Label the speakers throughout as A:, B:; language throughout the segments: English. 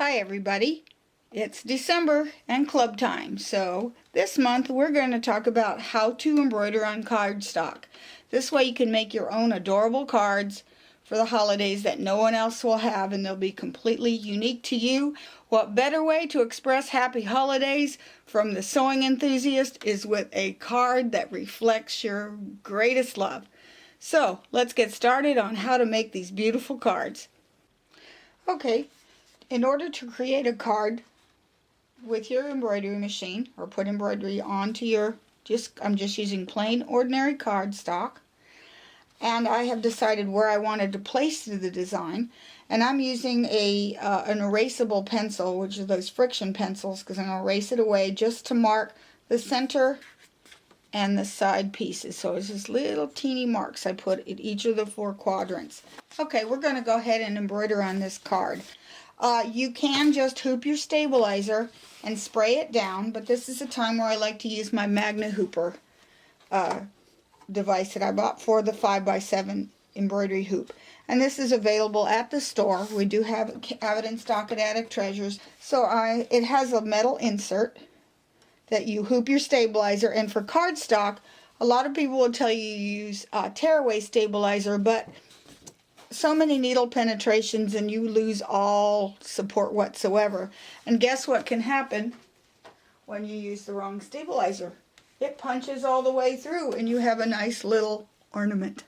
A: Hi everybody, it's December and club time, so this month we're going to talk about how to embroider on cardstock. This way you can make your own adorable cards for the holidays that no one else will have, and they'll be completely unique to you. What better way to express happy holidays from the sewing enthusiast is with a card that reflects your greatest love. So let's get started on how to make these beautiful cards. Okay. In order to create a card with your embroidery machine, or put embroidery onto your, I'm just using plain ordinary cardstock, and I have decided where I wanted to place the design, and I'm using an erasable pencil, which are those friction pencils, because I'm going to erase it away just to mark the center and the side pieces. So it's just little teeny marks I put in each of the 4 quadrants. Okay, we're going to go ahead and embroider on this card. You can just hoop your stabilizer and spray it down, but this is a time where I like to use my Magna Hooper device that I bought for the 5x7 embroidery hoop. And this is available at the store. We do have it in stock at Attic Treasures. So it has a metal insert that you hoop your stabilizer, and for cardstock, a lot of people will tell you use tearaway stabilizer, but so many needle penetrations and you lose all support whatsoever. And guess what can happen when you use the wrong stabilizer? It punches all the way through and you have a nice little ornament.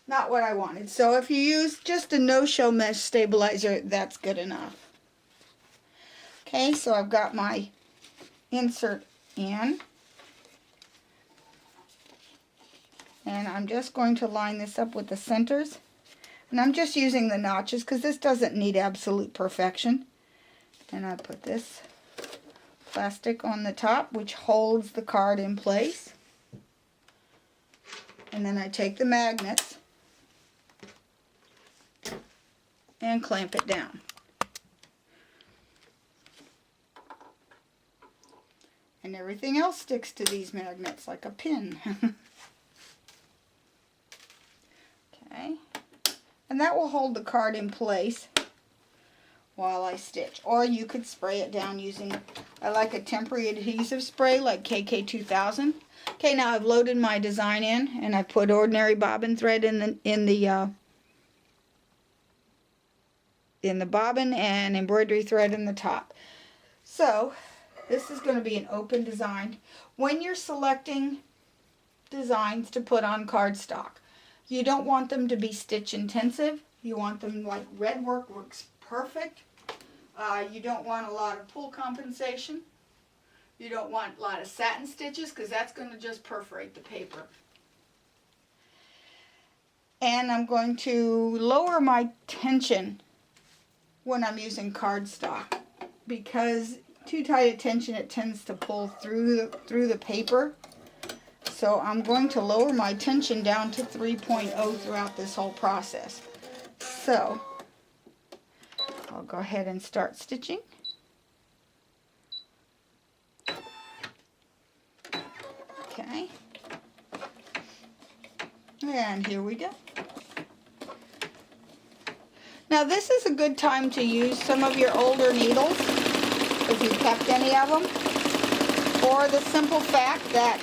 A: Not what I wanted. So if you use just a no-show mesh stabilizer, that's good enough. Okay, so I've got my insert in. And I'm just going to line this up with the centers. And I'm just using the notches because this doesn't need absolute perfection. And I put this plastic on the top, which holds the card in place. And then I take the magnets and clamp it down. And everything else sticks to these magnets like a pin. Okay, and that will hold the card in place while I stitch. Or you could spray it down using, I like a temporary adhesive spray like KK2000. Okay, now I've loaded my design in, and I put ordinary bobbin thread in the bobbin and embroidery thread in the top. So this is going to be an open design. When you're selecting designs to put on cardstock, you don't want them to be stitch intensive. You want them like red work works perfect. You don't want a lot of pull compensation. You don't want a lot of satin stitches because that's going to just perforate the paper. And I'm going to lower my tension when I'm using cardstock, because too tight a tension it tends to pull through the paper. So I'm going to lower my tension down to 3.0 throughout this whole process. So I'll go ahead and start stitching. Okay. And here we go. Now this is a good time to use some of your older needles, if you kept any of them, for the simple fact that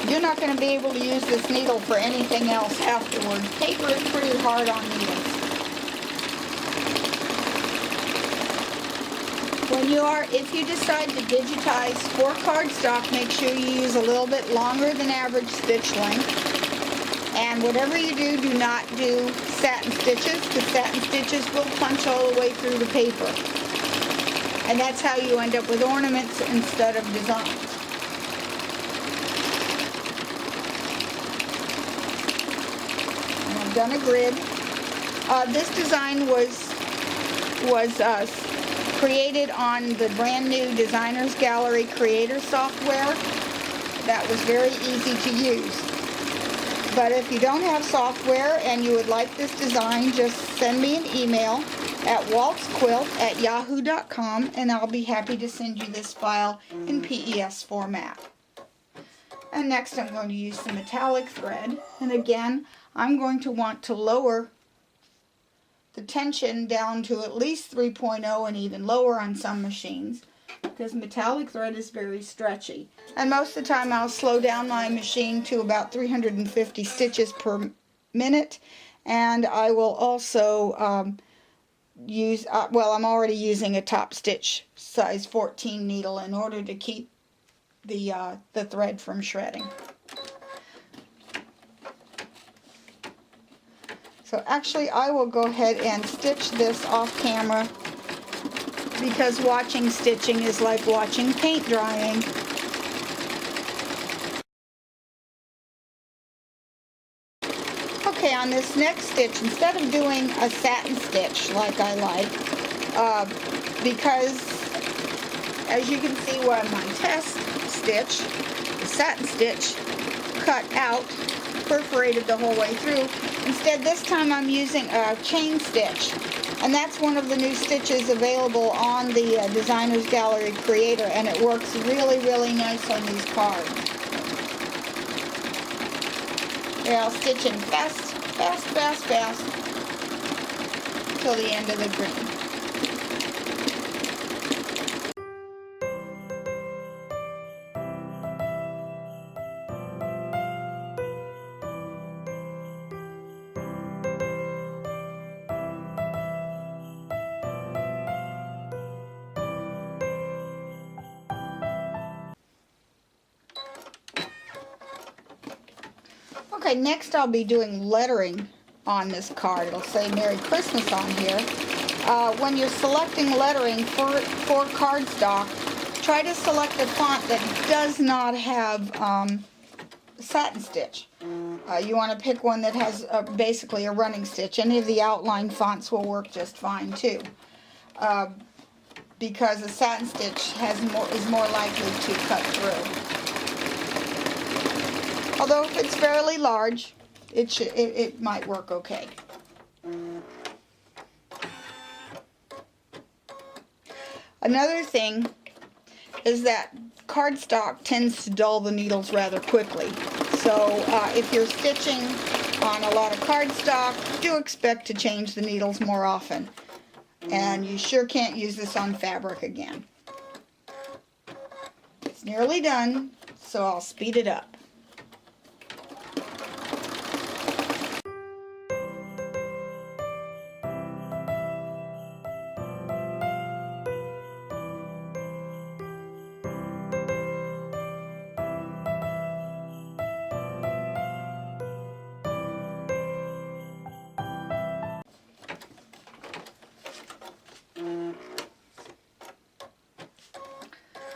A: you're not going to be able to use this needle for anything else afterwards. Paper is pretty hard on needles. If you decide to digitize for cardstock, make sure you use a little bit longer than average stitch length. And whatever you do, do not do satin stitches, because satin stitches will punch all the way through the paper. And that's how you end up with ornaments instead of designs. Done a grid. This design was created on the brand new Designers Gallery Creator software. That was very easy to use. But if you don't have software and you would like this design, just send me an email at waltzquilt@yahoo.com and I'll be happy to send you this file in PES format. And next I'm going to use the metallic thread, and again I'm going to want to lower the tension down to at least 3.0 and even lower on some machines, because metallic thread is very stretchy. And most of the time I'll slow down my machine to about 350 stitches per minute, and I will also use, well, I'm already using a top stitch size 14 needle in order to keep the thread from shredding. So actually I will go ahead and stitch this off camera, because watching stitching is like watching paint drying. Okay, on this next stitch, instead of doing a satin stitch like I like, because as you can see where my test stitch, the satin stitch, cut out, perforated the whole way through. Instead, this time I'm using a chain stitch, and that's one of the new stitches available on the Designer's Gallery Creator, and it works really, really nice on these cards. Okay, I'll stitch in fast, fast, fast, fast till the end of the green. Okay, next I'll be doing lettering on this card. It'll say Merry Christmas on here. When you're selecting lettering for cardstock, try to select a font that does not have satin stitch. You want to pick one that has basically a running stitch. Any of the outline fonts will work just fine too, because a satin stitch is more likely to cut through. Although if it's fairly large, it might work okay. Another thing is that cardstock tends to dull the needles rather quickly. So if you're stitching on a lot of cardstock, do expect to change the needles more often. And you sure can't use this on fabric again. It's nearly done, so I'll speed it up.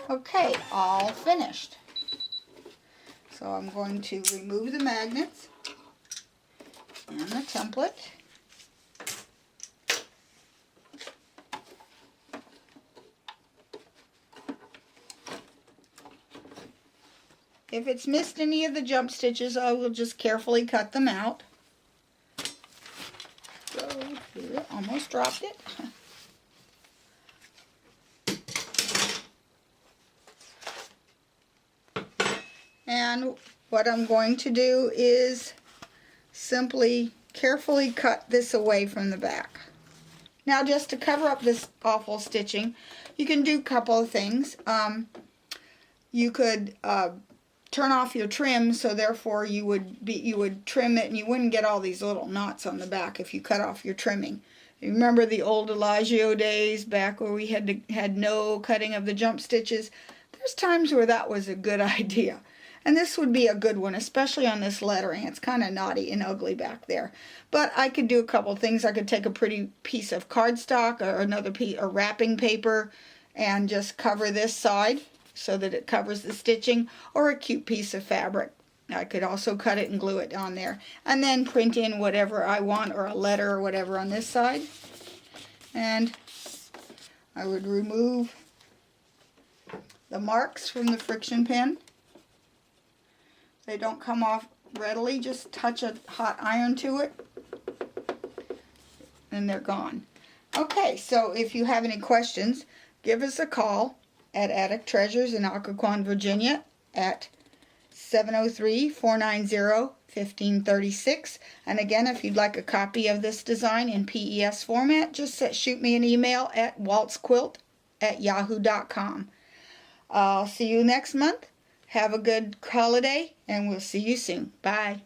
A: Okay, all finished. So I'm going to remove the magnets and the template. If it's missed any of the jump stitches, I will just carefully cut them out. So, almost dropped it. And what I'm going to do is simply carefully cut this away from the back. Now, just to cover up this awful stitching, you can do a couple of things. You could turn off your trim, so therefore you would trim it and you wouldn't get all these little knots on the back if you cut off your trimming. You remember the old Elagio days back where we had no cutting of the jump stitches? There's times where that was a good idea. And this would be a good one, especially on this lettering. It's kind of naughty and ugly back there. But I could do a couple of things. I could take a pretty piece of cardstock or another piece of wrapping paper and just cover this side so that it covers the stitching, or a cute piece of fabric. I could also cut it and glue it on there. And then print in whatever I want, or a letter or whatever on this side. And I would remove the marks from the friction pen. They don't come off readily. Just touch a hot iron to it and they're gone. Okay, so if you have any questions, give us a call at Attic Treasures in Occoquan, Virginia at 703-490-1536. And again, if you'd like a copy of this design in PES format, just shoot me an email at waltzquilt@yahoo.com. I'll see you next month. Have a good holiday, and we'll see you soon. Bye.